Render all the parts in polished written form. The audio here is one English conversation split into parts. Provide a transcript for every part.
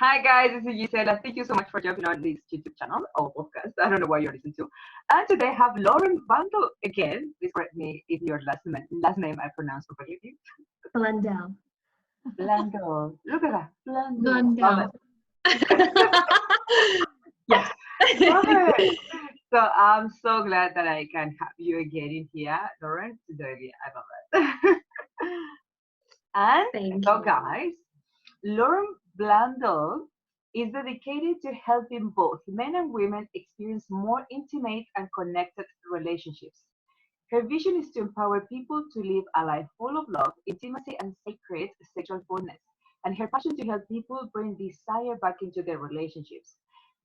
Hi guys, this is Gisell. Thank you so much for jumping on this YouTube channel or podcast. I don't know what you're listening to. And today I have Lauren Bando again. Please correct me if your last name I pronounced correctly. Blundell. Blundell. Look at that. Blundell. Love Blundell. Yes. it. Love it. So I'm so glad that I can have you again in here, Lauren. Today I love it. And Thank so you. guys, Lauren Blundell is dedicated to helping both men and women experience more intimate and connected relationships. Her vision is to empower people to live a life full of love, intimacy, and sacred sexual fullness. And her passion to help people bring desire back into their relationships,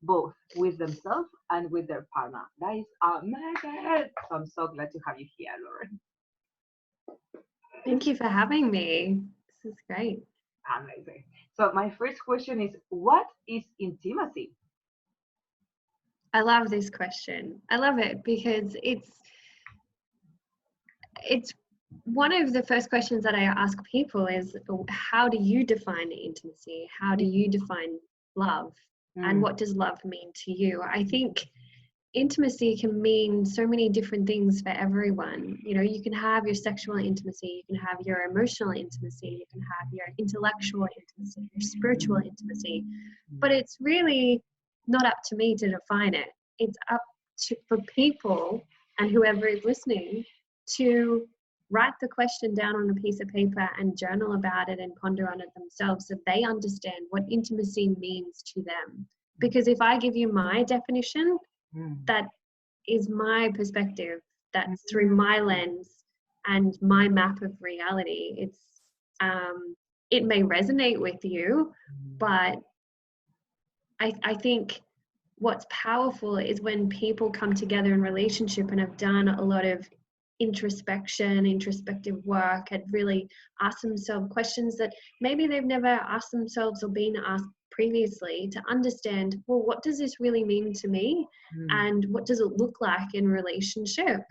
both with themselves and with their partner. That is amazing. So I'm so glad to have you here, Lauren. Thank you for having me. This is great. Amazing. So my first question is, what is intimacy? I love this question. I love it because it's one of the first questions that I ask people is, how do you define intimacy? How do you define love? And what does love mean to you? I think intimacy can mean so many different things for everyone. You know, you can have your sexual intimacy, you can have your emotional intimacy, you can have your intellectual intimacy, your spiritual intimacy, but it's really not up to me to define it. It's up to for people and whoever is listening to write the question down on a piece of paper and journal about it and ponder on it themselves so they understand what intimacy means to them. Because if I give you my definition, that is my perspective, that's through my lens and my map of reality. It's it may resonate with you, but I think what's powerful is when people come together in relationship and have done a lot of introspective work, and really ask themselves questions that maybe they've never asked themselves or been asked previously, to understand, well, what does this really mean to me, and what does it look like in relationship?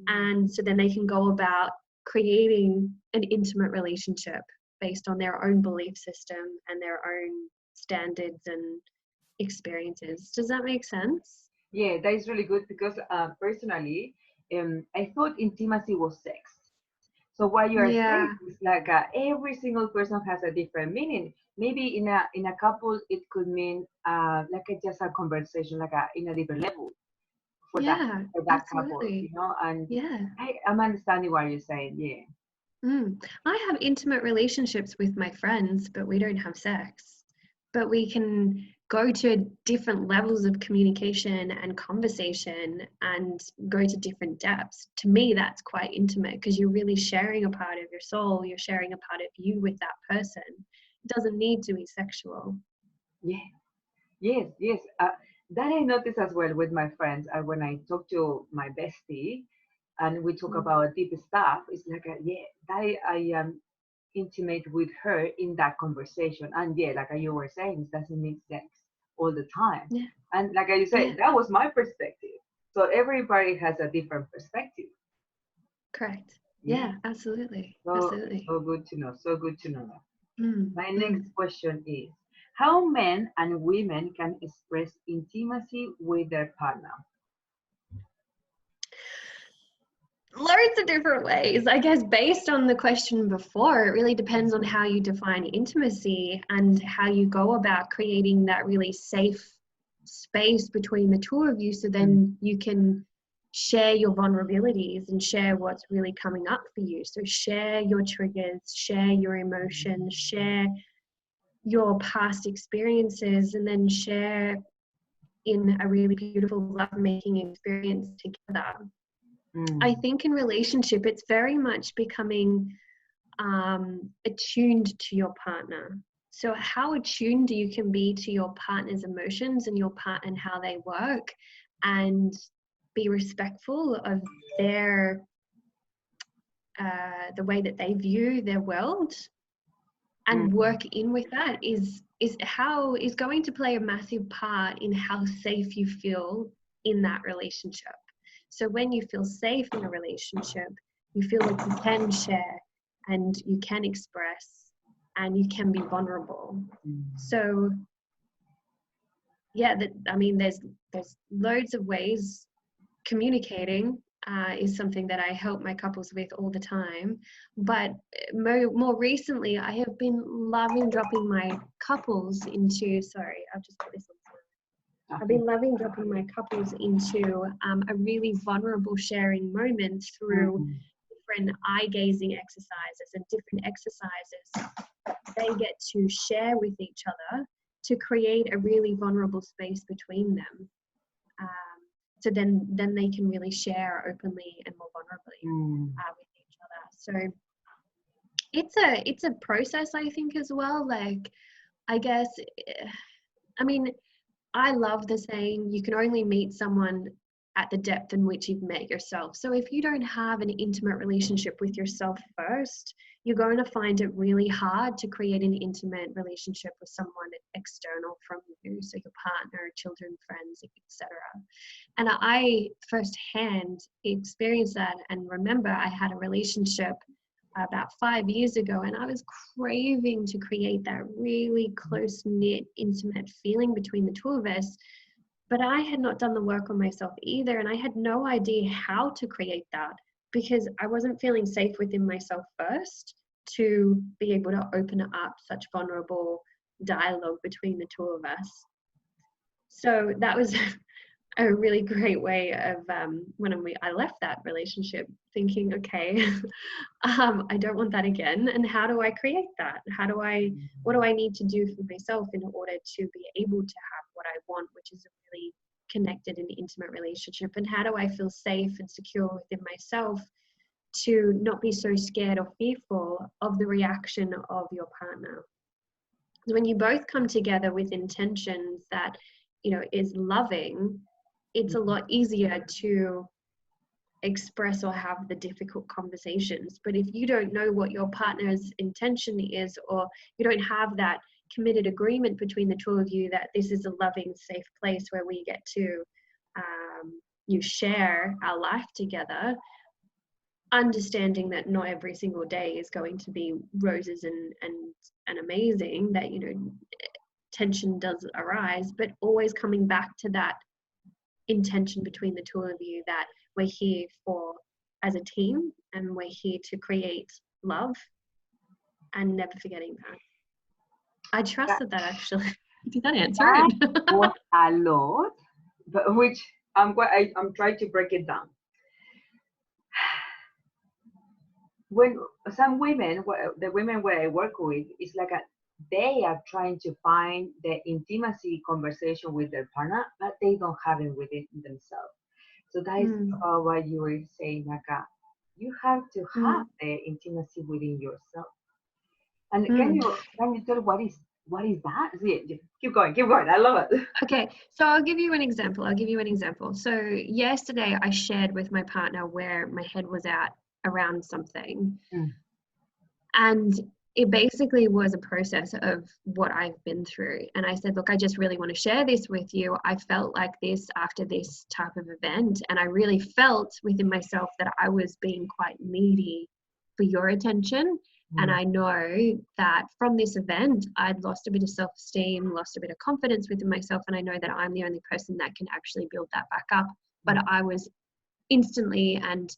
And so then they can go about creating an intimate relationship based on their own belief system and their own standards and experiences. Does that make sense? Yeah, that is really good because personally, I thought intimacy was sex. So what you are Yeah. saying is like every single person has a different meaning. Maybe in a couple it could mean like just a conversation, like in a different level for Yeah, that couple, absolutely. And Yeah. I'm understanding what you're saying. Yeah. I have intimate relationships with my friends, but we don't have sex. But we can go to different levels of communication and conversation and go to different depths. To me, that's quite intimate because you're really sharing a part of your soul, you're sharing a part of you with that person. It doesn't need to be sexual. Yeah. Yes. That I notice as well with my friends. When I talk to my bestie and we talk about deep stuff, it's like, I am intimate with her in that conversation. And yeah, like you were saying, it doesn't make sex all the time. Yeah. And like you said, that was my perspective. So everybody has a different perspective. Correct. Yeah, absolutely. Absolutely. So good to know. So good to know. My Mm. next question is, how men and women can express intimacy with their partner? Loads of different ways. I guess based on the question before, it really depends on how you define intimacy and how you go about creating that really safe space between the two of you, so then you can share your vulnerabilities and share what's really coming up for you. So share your triggers, share your emotions, share your past experiences, and then share in a really beautiful lovemaking experience together. I think in relationship, it's very much becoming attuned to your partner. So how attuned you can be to your partner's emotions and your part and how they work, and be respectful of their the way that they view their world, and work in with that is going to play a massive part in how safe you feel in that relationship. So when you feel safe in a relationship, you feel like you can share and you can express and you can be vulnerable. So yeah, that, I mean, there's loads of ways. Communicating is something that I help my couples with all the time. But more recently, I have been loving dropping my couples into, sorry, I've just put this on. I've Okay. been loving dropping my couples into a really vulnerable sharing moment through Mm. different eye gazing exercises and different exercises they get to share with each other to create a really vulnerable space between them. Um, so then they can really share openly and more vulnerably Mm. with each other. So it's a process, I think, as well. Like, I guess, I mean, I love the saying, you can only meet someone at the depth in which you've met yourself. So if you don't have an intimate relationship with yourself first, you're going to find it really hard to create an intimate relationship with someone external from you, so your partner, children, friends, etc. And I firsthand experienced that and remember I had a relationship about 5 years ago, and I was craving to create that really close knit, intimate feeling between the two of us. But I had not done the work on myself either, and I had no idea how to create that because I wasn't feeling safe within myself first to be able to open up such vulnerable dialogue between the two of us. So that was a really great way of when I left that relationship thinking, okay, I don't want that again. And how do I create that? What do I need to do for myself in order to be able to have what I want, which is a really connected and intimate relationship? And how do I feel safe and secure within myself to not be so scared or fearful of the reaction of your partner? When you both come together with intentions that, is loving, it's a lot easier to express or have the difficult conversations. But if you don't know what your partner's intention is, or you don't have that committed agreement between the two of you that this is a loving, safe place where we get to you share our life together, understanding that not every single day is going to be roses and amazing, that tension does arise, but always coming back to that intention between the two of you that we're here for as a team and we're here to create love, and never forgetting that. I That, trusted that actually. Did that answer that it? was a lot, but which I'm trying to break it down. When some women, the women where I work with, it's like they are trying to find the intimacy conversation with their partner, but they don't have it within themselves. So that is Mm, about what you were saying, Naka. You have to have mm, the intimacy within yourself. And can mm. you tell what is that? Yeah, yeah, keep going, keep going. I love it. Okay, so I'll give you an example. So yesterday I shared with my partner where my head was at around something. Mm, And it basically was a process of what I've been through. And I said, look, I just really want to share this with you. I felt like this after this type of event. And I really felt within myself that I was being quite needy for your attention. And mm, I know that from this event, I'd lost a bit of self esteem, lost a bit of confidence within myself. And I know that I'm the only person that can actually build that back up. But mm, I was instantly and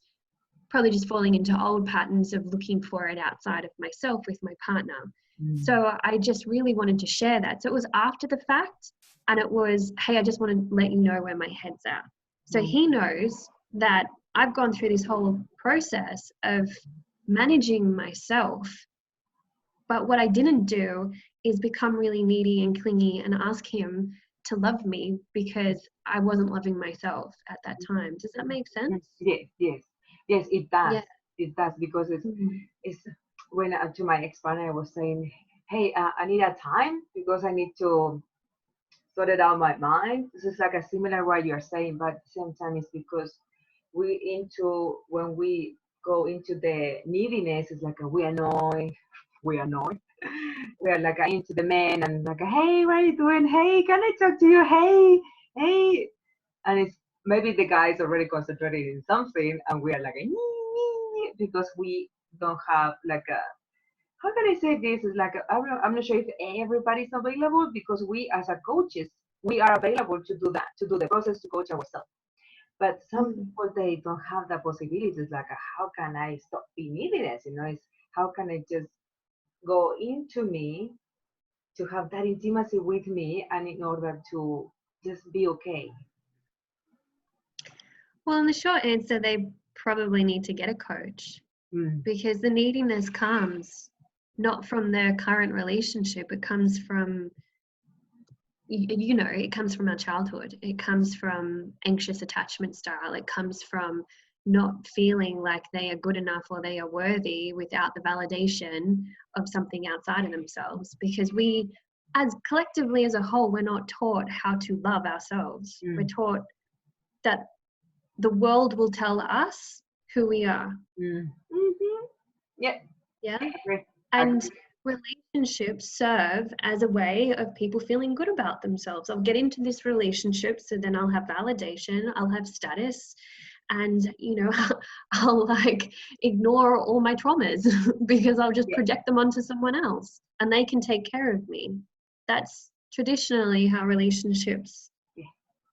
probably just falling into old patterns of looking for it outside of myself with my partner. mm, So I just really wanted to share that. So it was after the fact, and it was, hey, I just want to let you know where my head's at. So mm. he knows that I've gone through this whole process of managing myself. But what I didn't do is become really needy and clingy and ask him to love me because I wasn't loving myself at that time. Does that make sense? Yes, yes, yes. It does. Yeah. It does because Mm. it's when to my ex-partner I was saying, hey, I need a time because I need to sort it out my mind. This is like a similar what you're saying, but at the same time it's because when we go into the neediness, it's like we annoy. We are like into the man and like, hey, what are you doing? Hey, can I talk to you? Hey, hey, and it's maybe the guy is already concentrated in something, and we are like because we don't have like a how can I say this? Is like I'm not sure if everybody's available because we as a coaches we are available to do that, to do the process, to coach ourselves. But some Mm. people, they don't have that possibility. It's like, how can I stop being neediness? It's how can I just go into me to have that intimacy with me, and in order to just be okay. Well, in the short answer, they probably need to get a coach, because the neediness comes not from their current relationship. It comes from, it comes from our childhood. It comes from anxious attachment style. It comes from not feeling like they are good enough or they are worthy without the validation of something outside of themselves. Because we, as collectively as a whole, we're not taught how to love ourselves. We're taught that the world will tell us who we are. Yeah. Yeah. Agree. And relationships serve as a way of people feeling good about themselves. I'll get into this relationship, so then I'll have validation, I'll have status, and I'll like ignore all my traumas because I'll just project them onto someone else and they can take care of me. That's traditionally how relationships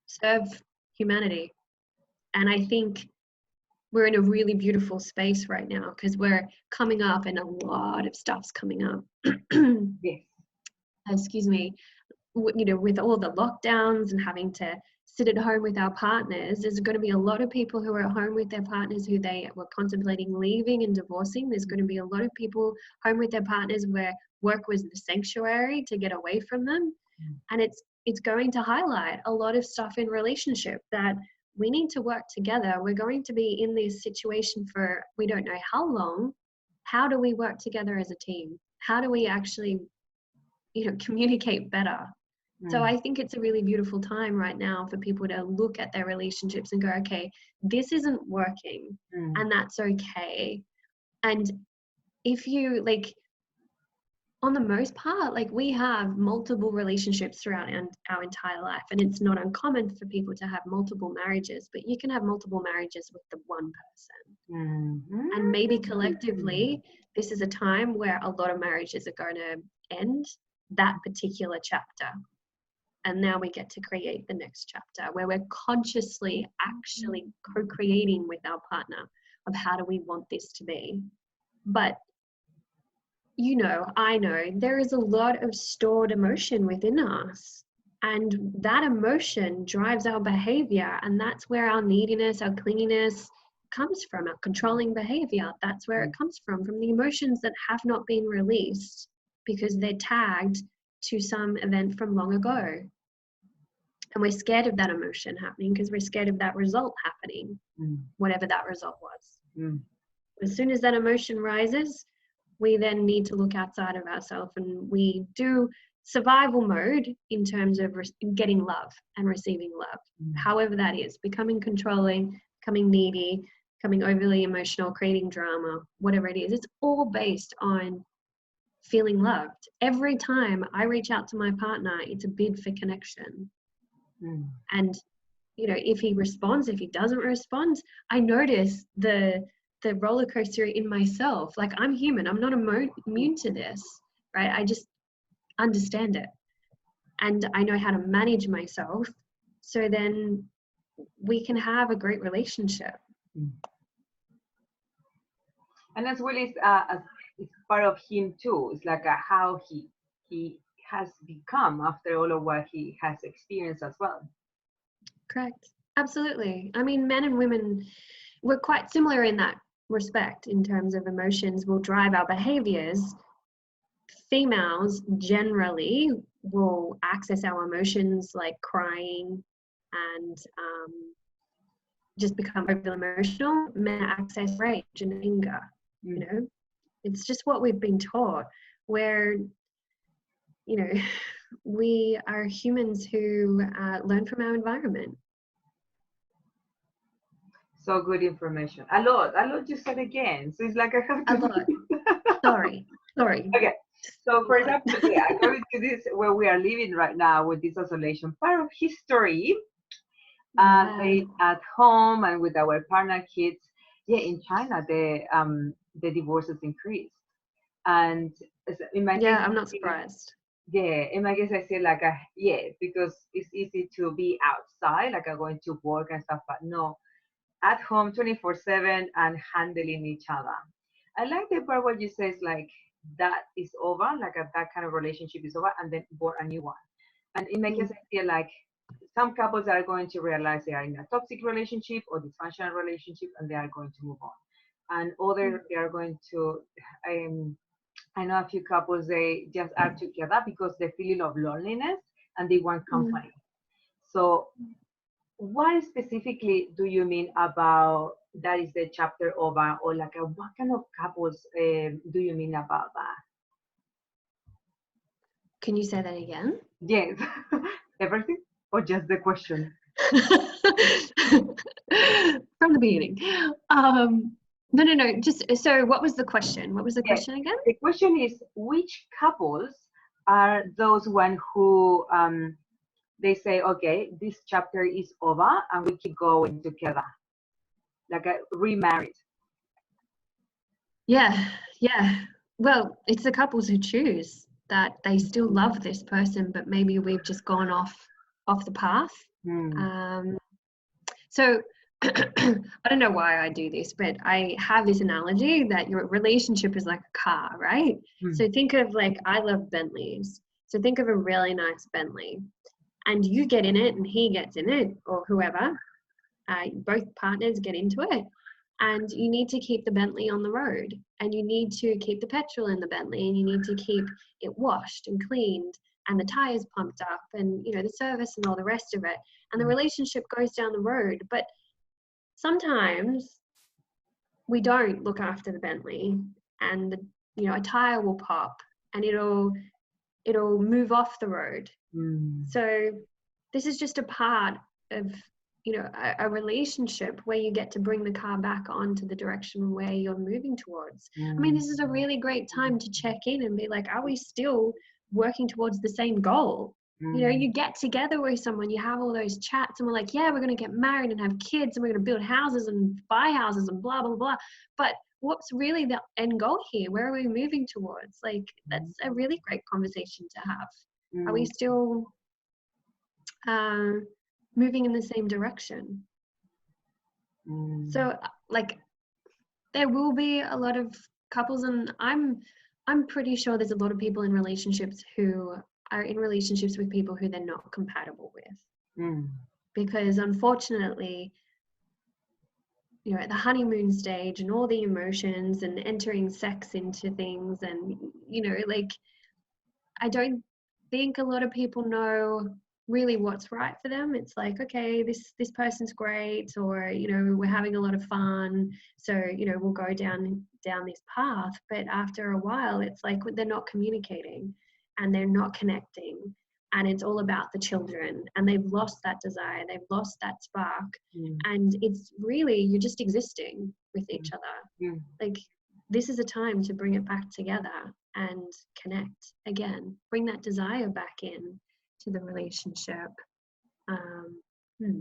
serve humanity. And I think we're in a really beautiful space right now because we're coming up and a lot of stuff's coming up. Excuse me. With all the lockdowns and having to sit at home with our partners, there's going to be a lot of people who are at home with their partners who they were contemplating leaving and divorcing. There's going to be a lot of people home with their partners where work was the sanctuary to get away from them. And it's going to highlight a lot of stuff in relationship that we need to work together. We're going to be in this situation for we don't know how long. How do we work together as a team? How do we actually, communicate better? So I think it's a really beautiful time right now for people to look at their relationships and go, okay, this isn't working, and that's okay. And if you on the most part, we have multiple relationships throughout our entire life, and it's not uncommon for people to have multiple marriages, but you can have multiple marriages with the one person. And maybe collectively, this is a time where a lot of marriages are going to end that particular chapter. And now we get to create the next chapter where we're consciously actually co-creating with our partner of how do we want this to be. But I know there is a lot of stored emotion within us, and that emotion drives our behavior, and that's where our neediness, our clinginess comes from, our controlling behavior. That's where it comes from the emotions that have not been released because they're tagged to some event from long ago. And we're scared of that emotion happening because we're scared of that result happening, whatever that result was. As soon as that emotion rises, we then need to look outside of ourselves, and we do survival mode in terms of getting love and receiving love, however that is, becoming controlling, becoming needy, becoming overly emotional, creating drama, whatever it is. It's all based on feeling loved. Every time I reach out to my partner, it's a bid for connection. And if he responds, if he doesn't respond, I notice the roller coaster in myself. I'm human, I'm not immune to this, right? I just understand it, and I know how to manage myself, so then we can have a great relationship. And as well as it's part of him too. It's how he has become after all of what he has experienced as well. Correct. Absolutely. I mean, men and women, we're quite similar in that respect in terms of emotions will drive our behaviors. Females generally will access our emotions like crying and just become overly emotional. Men access rage and anger. It's just what we've been taught, where we are humans who learn from our environment. So good information. A lot you said again. So it's I have to. A lot. Sorry. Okay. So for example, according to this, where we are living right now with this isolation, part of history, they at home and with our partner kids. Yeah, in China, the divorces increased, and I'm not surprised. Yeah, in my case, I say like, yeah, because it's easy to be outside, like going to work and stuff, but no, at home 24/7 and handling each other. I like the part where you says like that is over, like that kind of relationship is over, and then born a new one. And in my Mm, case, I feel like some couples are going to realize they are in a toxic relationship or dysfunctional relationship, and they are going to move on. And mm, other, they are going to. I know a few couples they just are together because they feeling of loneliness and they want mm. company. So what specifically do you mean about that is the chapter over, or like what kind of couples do you mean about that? Can you say that again? Yes, everything or just the question? From the beginning. No. Just so, what was the question? What was the Yes, question again? the question is which couples are those one who they say, okay, this chapter is over and we keep going together, like a remarried. Yeah, yeah. Well, it's the couples who choose that they still love this person, but maybe we've just gone off the path. Hmm. Um, so I don't know why I do this, but I have this analogy that your relationship is like a car, right? Hmm. So think of like I love Bentleys. So think of a really nice Bentley, and you get in it, and he gets in it, or whoever. Both partners get into it, and you need to keep the Bentley on the road, and you need to keep the petrol in the Bentley, and you need to keep it washed and cleaned, and the tires pumped up, and the service and all the rest of it, and the relationship goes down the road. But sometimes we don't look after the Bentley, and a tire will pop, and it'll move off the road. Hmm. So this is just a part of a relationship where you get to bring the car back onto the direction where you're moving towards. I mean, Hmm. this is a really great time to check in and be like, are we still working towards the same goal? Hmm. You get together with someone, you have all those chats, and we're like, yeah, we're going to get married and have kids, and we're going to build houses and buy houses and blah blah blah. But what's really the end goal here? Where are we moving towards? Like, that's a really great conversation to have. Are we Hmm. still uh, moving in the same direction? Hmm. So, like, there will be a lot of couples, and I'm pretty sure there's a lot of people in relationships who are in relationships with people who they're not compatible with, Hmm. because unfortunately, at the honeymoon stage and all the emotions and entering sex into things, and like, I don't think a lot of people know really what's right for them. It's like, okay, this person's great, or we're having a lot of fun, so we'll go down this path. But after a while, it's like they're not communicating, and they're not connecting, and it's all about the children, and they've lost that desire, they've lost that spark, Hmm. and it's really, you're just existing with each other. Hmm. Like, this is a time to bring it back together and connect again, bring that desire back in to the relationship. um, hmm.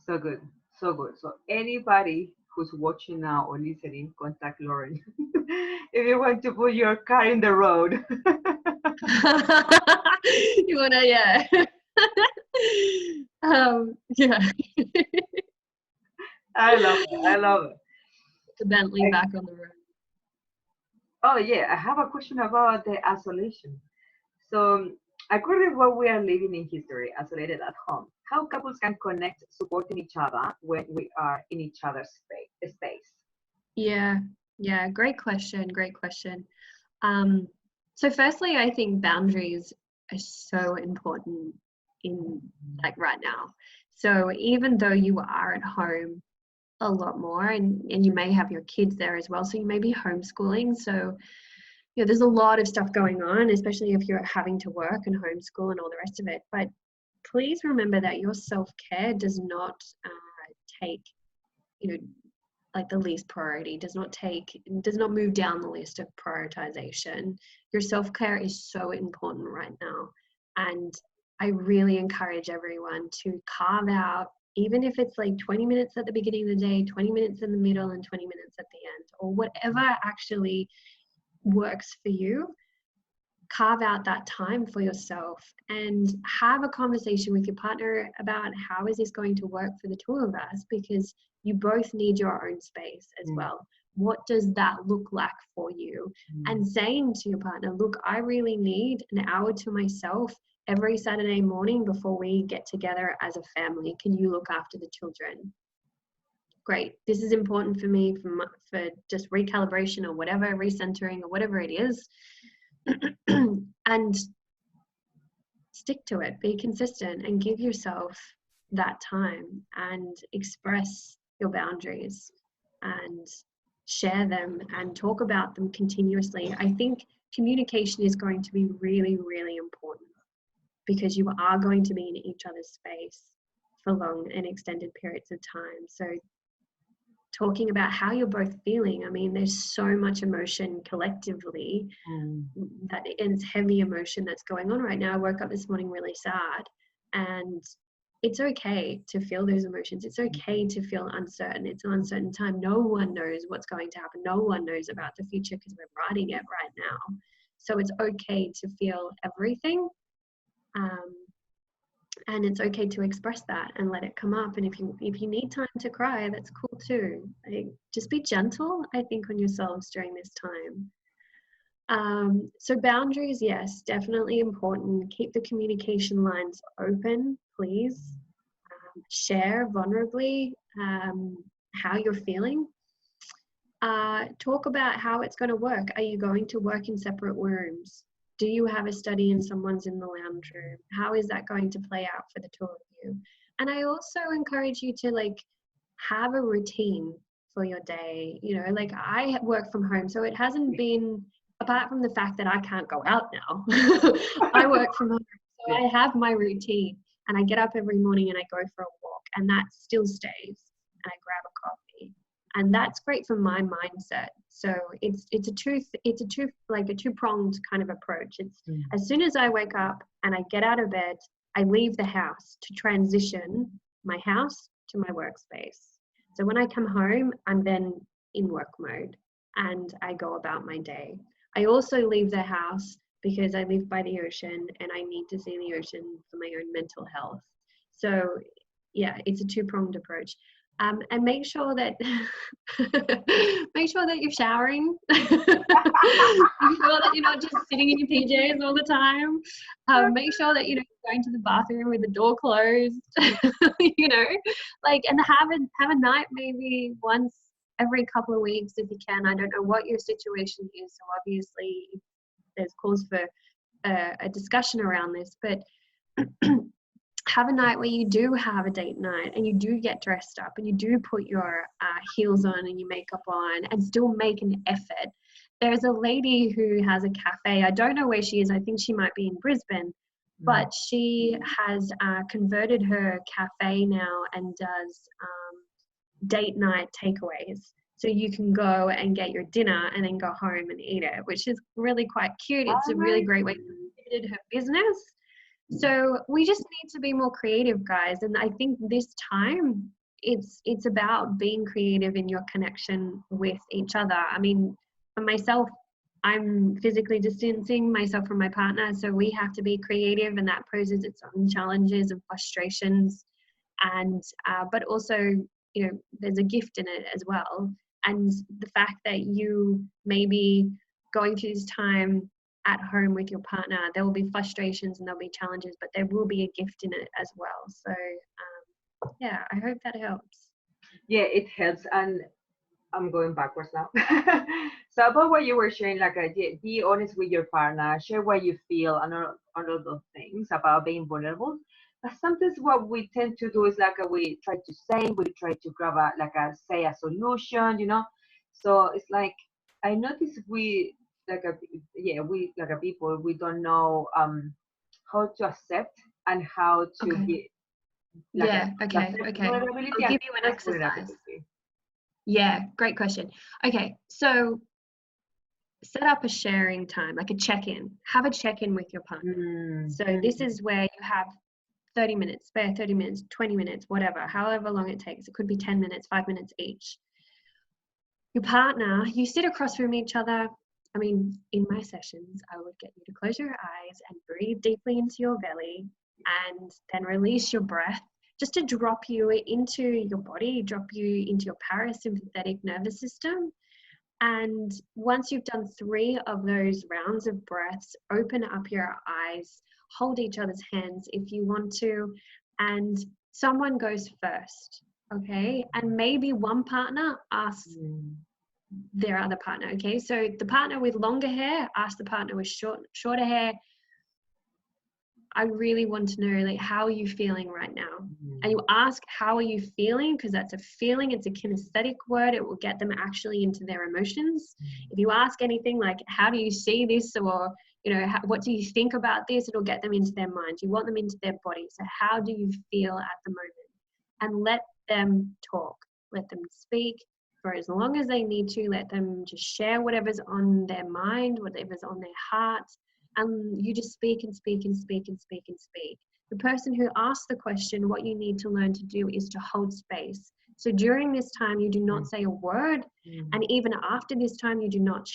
So good, so good. So anybody who's watching now or listening, contact Lauren. If you want to put your car in the road. You wanna, yeah. Yeah. I love it. I love it. The Bentley I, back on the road. oh yeah, I have a question about the isolation. So according to what we are living in history, isolated at home, how couples can connect, supporting each other when we are in each other's space. Yeah, yeah, great question. um so firstly, I think boundaries are so important in, like, right now. So even though you are at home a lot more, and you may have your kids there as well, so you may be homeschooling, so there's a lot of stuff going on, especially if you're having to work and homeschool and all the rest of it. But please remember that your self-care does not take, you know like, the least priority, does not move down the list of prioritization. Your self-care is so important right now, and I really encourage everyone to carve out, even if it's like 20 minutes at the beginning of the day, 20 minutes in the middle, and 20 minutes at the end, or whatever actually works for you. carve out that time for yourself and have a conversation with your partner about how is this going to work for the two of us, because you both need your own space as well. What does that look like for you? And saying to your partner, look, I really need an hour to myself every Saturday morning before we get together as a family. Can you look after the children? Great. This is important for me for just recalibration or whatever, recentering or whatever it is. And stick to it, be consistent, and give yourself that time and express your boundaries and share them and talk about them continuously. I think communication is going to be really, really important, because you are going to be in each other's space for long and extended periods of time. So talking about how you're both feeling. I mean, there's so much emotion collectively, that it's heavy emotion that's going on right now. I woke up this morning really sad, and it's okay to feel those emotions. It's okay to feel uncertain. It's an uncertain time. No one knows what's going to happen. No one knows about the future, because we're writing it right now. So it's okay to feel everything. And it's okay to express that and let it come up. And if you need time to cry, that's cool too. Like, just be gentle, I think, on yourselves during this time. So boundaries, yes, definitely important. Keep the communication lines open, please. Share vulnerably how you're feeling. Talk about how it's going to work. Are you going to work in separate rooms? Do you have a study and someone's in the lounge room? How is that going to play out for the two of you? And I also encourage you to have a routine for your day. Like, I work from home, so it hasn't been, apart from the fact that I can't go out now, I work from home. So I have my routine, and I get up every morning and I go for a walk, and that still stays, and I grab a coffee. And that's great for my mindset. So it's a two-pronged kind of approach. It's as soon as I wake up and I get out of bed, I leave the house to transition my house to my workspace. So when I come home, I'm then in work mode and I go about my day. I also leave the house because I live by the ocean and I need to see the ocean for my own mental health. So yeah, it's a two-pronged approach. And make sure that you're showering. Make sure that you're not just sitting in your PJs all the time. Make sure that you're going to the bathroom with the door closed. And have a night maybe once every couple of weeks if you can. I don't know what your situation is, so obviously there's cause for a discussion around this, but have a night where you do have a date night and you do get dressed up and you do put your heels on and your makeup on and still make an effort. There's a lady who has a cafe. I don't know where she is. I think she might be in Brisbane, but she has converted her cafe now and does date night takeaways. So you can go and get your dinner and then go home and eat it, which is really quite cute. It's a really great way to fit her business. So we just need to be more creative, guys. And I think this time it's about being creative in your connection with each other. I mean, for myself, I'm physically distancing myself from my partner, so we have to be creative, and that poses its own challenges and frustrations. And but also, there's a gift in it as well. And the fact that you may be going through this time at home with your partner, there will be frustrations and there'll be challenges, but there will be a gift in it as well. So yeah, I hope that helps. Yeah, it helps. And I'm going backwards now. So about what you were sharing, be honest with your partner, share what you feel, and all of those things about being vulnerable. But sometimes what we tend to do is we try to grab a solution, So it's like, I notice we people, we don't know how to accept and how to be okay. I'll give you an exercise. Yeah, great question. Okay, so set up a sharing time, like a check-in. Have a check-in with your partner. So this is where you have 30 minutes, spare 30 minutes, 20 minutes, whatever, however long it takes. It could be 10 minutes, 5 minutes each. Your partner, you sit across from each other I mean, in my sessions, I would get you to close your eyes and breathe deeply into your belly and then release your breath just to drop you into your body, drop you into your parasympathetic nervous system. And once you've done 3 of those rounds of breaths, open up your eyes, hold each other's hands if you want to, and someone goes first, okay? And maybe one partner asks their other partner, okay? So the partner with longer hair asks the partner with shorter hair, I really want to know, like, how are you feeling right now? And you ask, how are you feeling? Because that's a feeling, it's a kinesthetic word. It will get them actually into their emotions. If you ask anything like, how do you see this? Or, you know, what do you think about this? It'll get them into their mind. You want them into their body. So how do you feel at the moment? And let them talk. Let them speak for as long as they need to. Let them just share whatever's on their mind, whatever's on their heart. And you just speak and speak and speak and speak and speak. The person who asks the question, what you need to learn to do is to hold space. So during this time, you do not say a word. And even after this time, you do not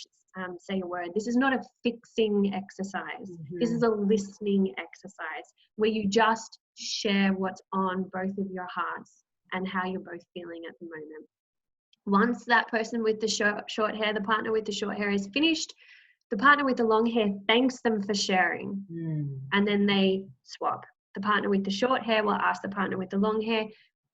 say a word. This is not a fixing exercise. This is a listening exercise where you just share what's on both of your hearts and how you're both feeling at the moment. Once that person with the short hair, the partner with the short hair is finished, the partner with the long hair thanks them for sharing, and then they swap. The partner with the short hair will ask the partner with the long hair,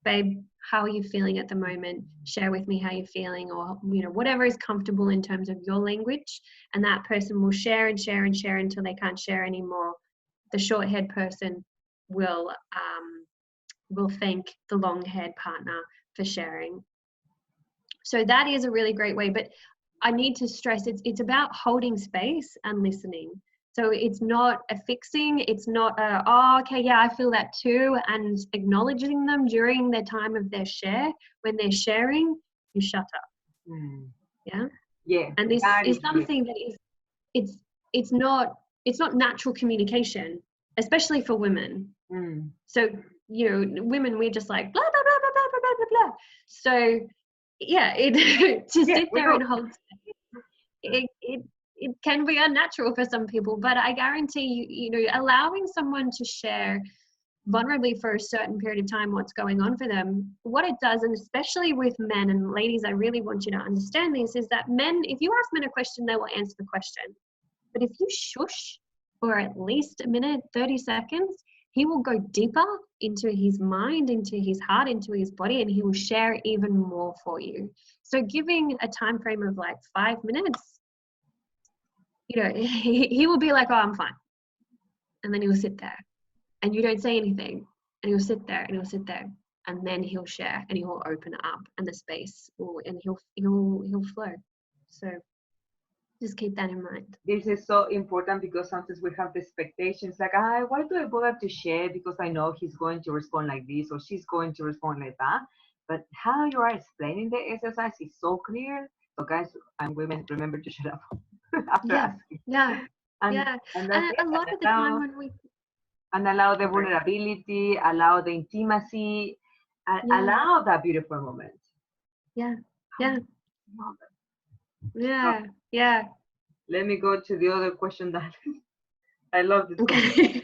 babe, how are you feeling at the moment? Share with me how you're feeling, or, you know, whatever is comfortable in terms of your language. And that person will share and share and share until they can't share anymore. The short-haired person will thank the long-haired partner for sharing. So that is a really great way, but I need to stress it's about holding space and listening. So it's not a fixing, it's not a, oh, okay, yeah, I feel that too, and acknowledging them during their time of their share. When they're sharing, you shut up. Yeah? Yeah. And this is something that is, it's not natural communication, especially for women. So, you know, women, we're just like, blah, blah, blah, blah, blah, blah, blah, blah. So, yeah, to sit there and hold space, it can be unnatural for some people, but I guarantee you, you know, allowing someone to share vulnerably for a certain period of time what's going on for them, what it does, and especially with men and ladies, I really want you to understand this, is that men, if you ask men a question, they will answer the question. But if you shush for at least a minute, 30 seconds, he will go deeper into his mind, into his heart, into his body, and he will share even more for you. So giving a time frame of like 5 minutes, you know, he will be like, oh, I'm fine. And then he'll sit there and you don't say anything, and he'll sit there and he'll sit there, and then he'll share and he'll open up, and the space will, and he'll flow. So just keep that in mind. This is so important because sometimes we have the expectations like, why do I bother to share? Because I know he's going to respond like this or she's going to respond like that. But how you are explaining the exercise is so clear. So guys and women, remember to shut up after asking. And a lot of the time when we allow the vulnerability, allow the intimacy, allow that beautiful moment. Let me go to the other question that I love this one.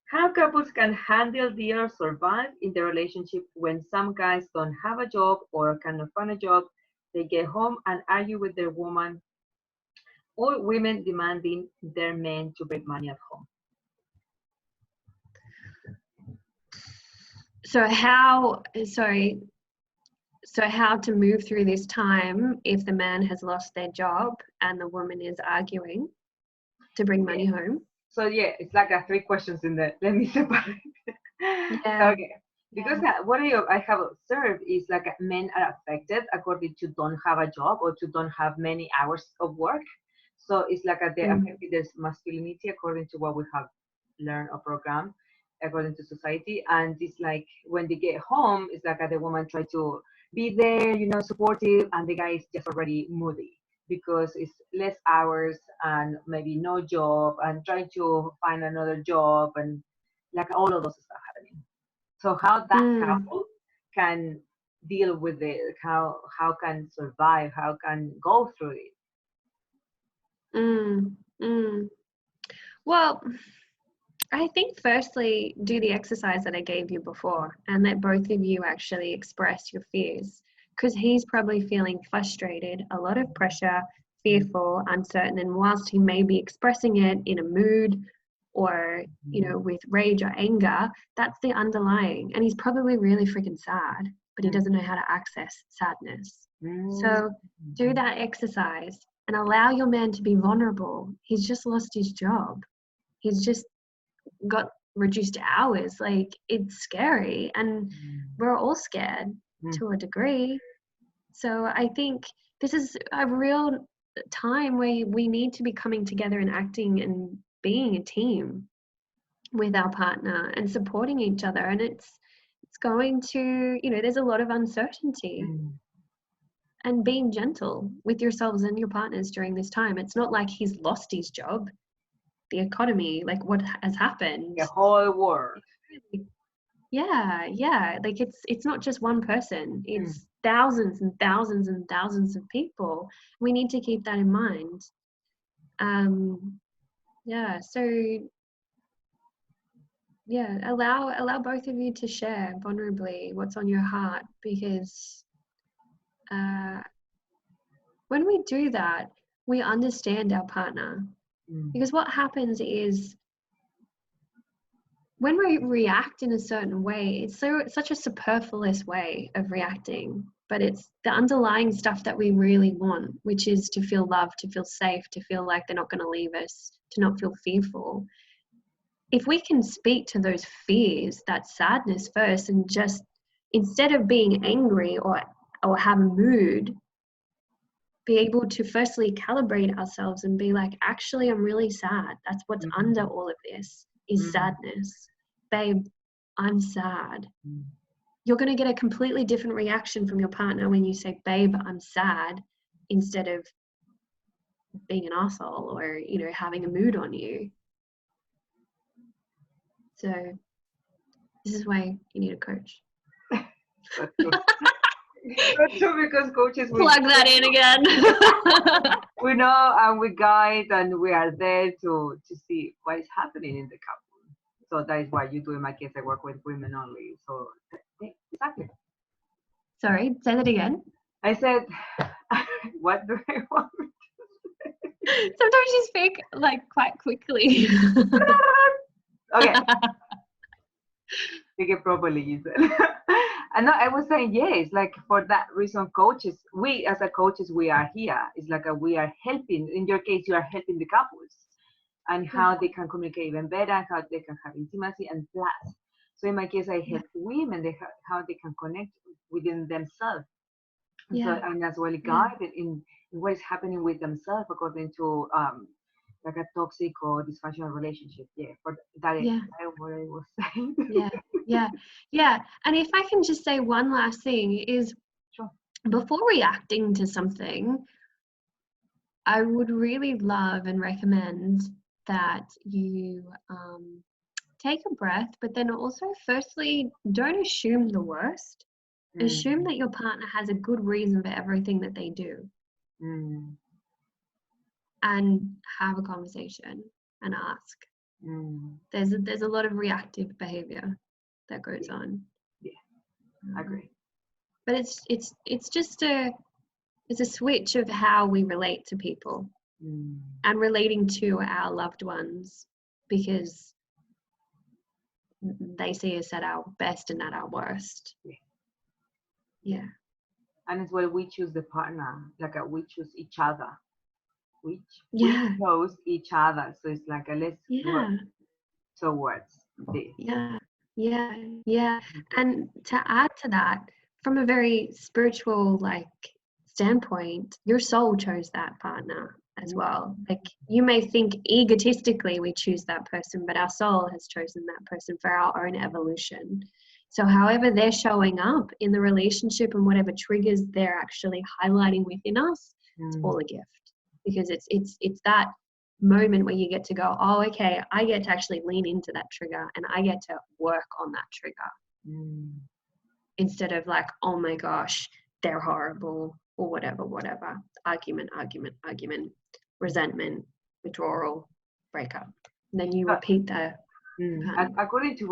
How couples can handle or survive in the relationship when some guys don't have a job or cannot find a job, they get home and argue with their woman, or women demanding their men to bring money at home. So how to move through this time if the man has lost their job and the woman is arguing to bring money home? So yeah, it's like 3 questions in there. Let me separate. Okay. Because what I have observed is like men are affected according to don't have a job or to don't have many hours of work. So it's like they're affected their masculinity according to what we have learned or programmed according to society. And it's like when they get home, it's like the woman try to be there, you know, supportive, and the guy is just already moody because it's less hours and maybe no job and trying to find another job and like all of those stuff happening. So how that couple can deal with it, how can survive, how can go through it. Mm, mm. Well, I think firstly, do the exercise that I gave you before and let both of you actually express your fears, because he's probably feeling frustrated, a lot of pressure, fearful, uncertain, and whilst he may be expressing it in a mood or, you know, with rage or anger, that's the underlying, and he's probably really freaking sad, but he doesn't know how to access sadness. So do that exercise and allow your man to be vulnerable. He's just lost his job. He's just got reduced hours. Like, it's scary, and we're all scared to a degree. So I think this is a real time where we need to be coming together and acting and being a team with our partner and supporting each other. And it's going to, you know, there's a lot of uncertainty, and being gentle with yourselves and your partners during this time. It's not like he's lost his job, the economy, like what has happened, The whole world. Yeah, like it's not just one person, it's thousands and thousands and thousands of people. We need to keep that in mind. So allow both of you to share vulnerably what's on your heart, because when we do that, we understand our partner. Because what happens is, when we react in a certain way, it's such a superfluous way of reacting, but it's the underlying stuff that we really want, which is to feel loved, to feel safe, to feel like they're not going to leave us, to not feel fearful. If we can speak to those fears, that sadness first, and just, instead of being angry or have a mood, be able to firstly calibrate ourselves and be like, actually, I'm really sad. That's what's under all of this, is sadness. Babe, I'm sad. You're going to get a completely different reaction from your partner when you say, babe, I'm sad, instead of being an asshole or, you know, having a mood on you. So this is why you need a coach. That's true. That's true, because coaches, Plug that in again. we know and we guide and we are there to see what is happening in the couple. So that is why you do, in my case, I work with women only. So exactly. Sorry, say that again. I said, what do I want? Sometimes you speak like quite quickly. Okay. Take it properly, Gisell. And no, I was saying, yes, like for that reason, coaches, we as a coaches, we are here. It's like we are helping. In your case, you are helping the couples and how they can communicate even better, how they can have intimacy and plus. So in my case, I help women, how they can connect within themselves. So, and as well guided in what is happening with themselves according to like a toxic or dysfunctional relationship. Yeah, for that is what I was saying. Yeah. And if I can just say one last thing is, before reacting to something, I would really love and recommend that you take a breath, but then also, firstly, don't assume the worst. Assume that your partner has a good reason for everything that they do. And have a conversation and ask. There's a lot of reactive behavior that goes on. I agree. But it's just a switch of how we relate to people and relating to our loved ones, because they see us at our best and at our worst. Yeah. And as well, we choose the partner, like we choose each other. We chose each other. So it's like let's work towards this. Yeah. And to add to that, from a very spiritual standpoint, your soul chose that partner as well. Like, you may think egotistically we choose that person, but our soul has chosen that person for our own evolution. So however they're showing up in the relationship and whatever triggers they're actually highlighting within us, it's all a gift, because it's that moment where you get to go, oh, okay, I get to actually lean into that trigger and I get to work on that trigger. instead of like, oh my gosh, they're horrible or whatever. Argument, resentment, withdrawal, breakup. And then you But, repeat that pattern. according to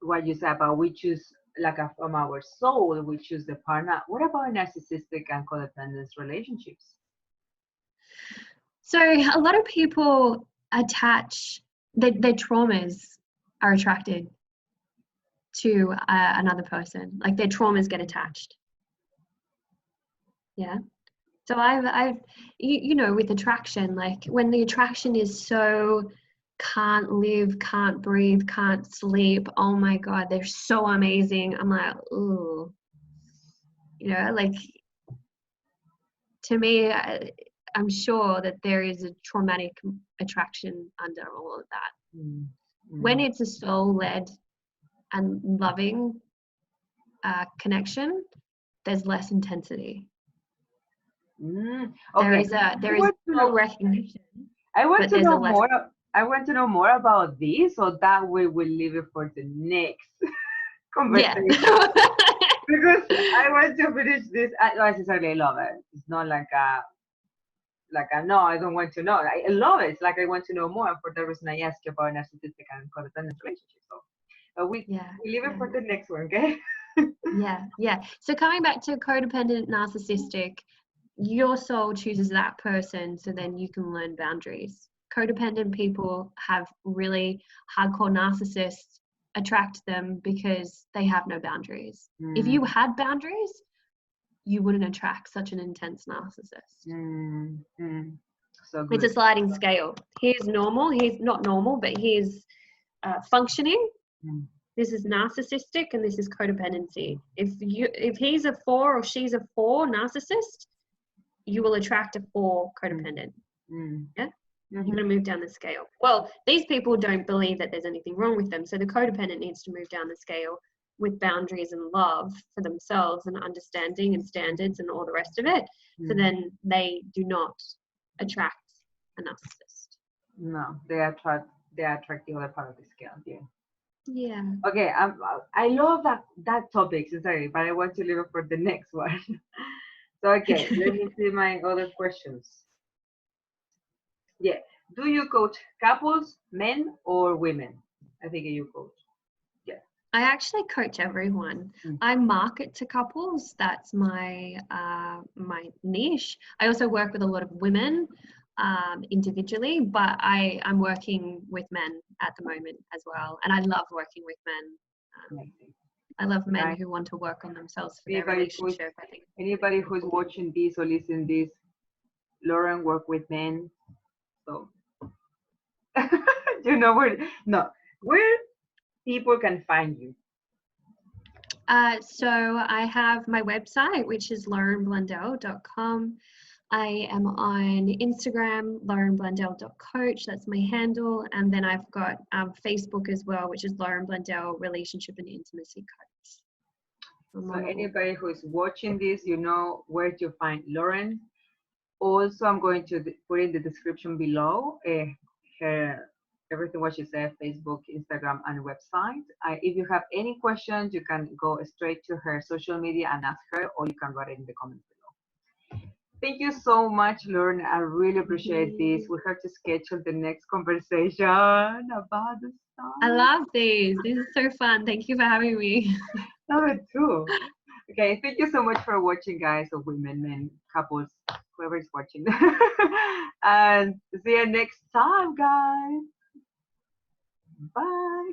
what you said about we choose like from our soul, we choose the partner. What about narcissistic and codependent relationships? So a lot of people attach their traumas are attracted to another person. Like their traumas get attached. Yeah. So I've you know, with attraction, like when the attraction is so can't live, can't breathe, can't sleep, oh my God, they're so amazing. I'm like, ooh, you know, like to me, I'm sure that there is a traumatic attraction under all of that. When it's a soul-led and loving connection, there's less intensity. Okay. There is no recognition. I want but to there's know a less. more. I want to know more about this, so that way we'll leave it for the next conversation. Yeah. Because I want to finish this. I don't necessarily love it. It's not like a no, I don't want to know. I love it. It's like I want to know more. And for that reason, I ask you about narcissistic and codependent relationships. So we leave it for the next one, okay? Yeah. So coming back to codependent, narcissistic, your soul chooses that person, so then you can learn boundaries. Codependent people have really hardcore narcissists attract them because they have no boundaries. If you had boundaries, you wouldn't attract such an intense narcissist. So good. It's a sliding scale. Here's normal, here's not normal, but here's functioning. This is narcissistic and this is codependency. If he's a 4 or she's a 4 narcissist, you will attract a 4 codependent. Yeah? You're going to move down the scale. Well, these people don't believe that there's anything wrong with them. So the codependent needs to move down the scale with boundaries and love for themselves and understanding and standards and all the rest of it. So then they do not attract a narcissist. No, they attract the other part of the scale. Yeah. Okay, I love that topic, sorry, but I want to leave it for the next one. So okay, let me see my other questions. Yeah, do you coach couples, men or women? I think you coach. Yeah. I actually coach everyone. I market to couples. That's my my niche. I also work with a lot of women individually, but I'm working with men at the moment as well, and I love working with men. I love men who want to work on themselves for their relationship. I think anybody who's watching this or listening this, Lauren work with men, so you know where people can find you. So I have my website, which is laurenblundell.com. I am on Instagram, laurenblundell.coach. That's my handle. And then I've got Facebook as well, which is Lauren Blundell Relationship and Intimacy Coach. So anybody who is watching this, you know where to find Lauren. Also, I'm going to put in the description below her everything what she said, Facebook, Instagram, and website. If you have any questions, you can go straight to her social media and ask her, or you can write it in the comments below. Thank you so much, Lauren. I really appreciate this. We have to schedule the next conversation about the stuff. I love these. This is so fun. Thank you for having me. Love it too. Okay, thank you so much for watching, guys, or women, men, couples, whoever is watching. And see you next time, guys. Bye.